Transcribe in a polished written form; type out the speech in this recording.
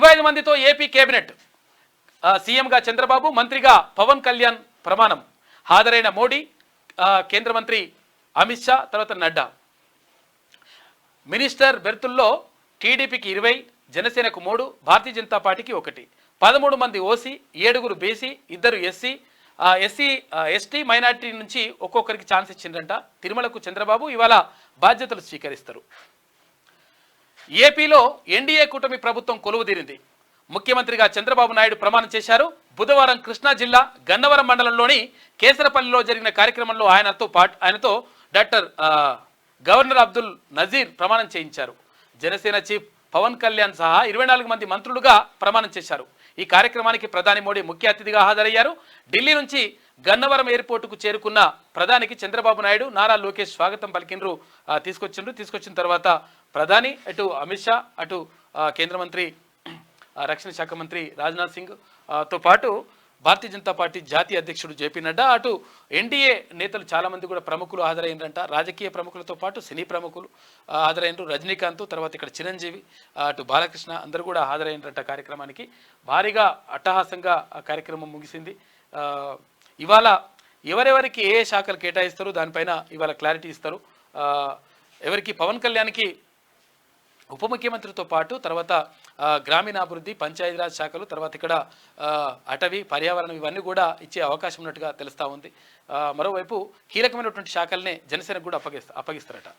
25 మందితో AP cabinet, సీఎంగా చంద్రబాబు, మంత్రిగా పవన్ కళ్యాణ్ ప్రమాణం. హాజరైన మోడీ, కేంద్ర మంత్రి అమిత్ షా, తర్వాత నడ్డా. మినిస్టర్ బెర్తుల్లో టీడీపీకి 20, జనసేనకు 3, భారతీయ జనతా పార్టీకి 1. 13 మంది OC, 7 BC, 2 SC, ST minority నుంచి ఒక్కొక్కరికి ఛాన్స్ ఇచ్చిందంట. తిరుమలకు చంద్రబాబు ఇవాళ బాధ్యతలు స్వీకరిస్తారు. ఏపీలో ఎన్డీఏ కూటమి ప్రభుత్వం కొలువుదీరింది. ముఖ్యమంత్రిగా చంద్రబాబు నాయుడు ప్రమాణం చేశారు. బుధవారం కృష్ణా జిల్లా గన్నవరం మండలంలోని కేసరపల్లిలో జరిగిన కార్యక్రమంలో ఆయనతో డాక్టర్ గవర్నర్ అబ్దుల్ నజీర్ ప్రమాణం చేయించారు. జనసేన చీఫ్ పవన్ కళ్యాణ్ సహా 24 మంది మంత్రులుగా ప్రమాణం చేశారు. ఈ కార్యక్రమానికి ప్రధాని మోడీ ముఖ్య అతిథిగా హాజరయ్యారు. ఢిల్లీ నుంచి గన్నవరం ఎయిర్పోర్టుకు చేరుకున్న ప్రధానికి చంద్రబాబు నాయుడు, నారా లోకేష్ స్వాగతం పలికిండ్రు, తీసుకొచ్చిన తర్వాత ప్రధాని అటు అమిత్ షా, అటు కేంద్ర మంత్రి రక్షణ శాఖ మంత్రి రాజ్నాథ్ సింగ్ తో పాటు భారతీయ జనతా పార్టీ జాతీయ అధ్యక్షుడు జేపీ నడ్డా, అటు ఎన్డీఏ నేతలు చాలామంది కూడా ప్రముఖులు హాజరైనరంట. రాజకీయ ప్రముఖులతో పాటు సినీ ప్రముఖులు హాజరైనరు. రజనీకాంత్, తర్వాత ఇక్కడ చిరంజీవి, అటు బాలకృష్ణ అందరూ కూడా హాజరైనరంట. కార్యక్రమానికి భారీగా అట్టహాసంగా కార్యక్రమం ముగిసింది. ఇవాళ ఎవరెవరికి ఏ శాఖలు కేటాయిస్తారు దానిపైన ఇవాళ క్లారిటీ ఇస్తారు. ఎవరికి పవన్ కళ్యాణ్కి ఉప ముఖ్యమంత్రితో పాటు తర్వాత గ్రామీణాభివృద్ధి, పంచాయతీరాజ్ శాఖలు, తర్వాత ఇక్కడ అటవీ, పర్యావరణం ఇవన్నీ కూడా ఇచ్చే అవకాశం ఉన్నట్టుగా తెలుస్తూ ఉంది. మరోవైపు కీలకమైనటువంటి శాఖలనే జనసేనకు కూడా అప్పగిస్తారట.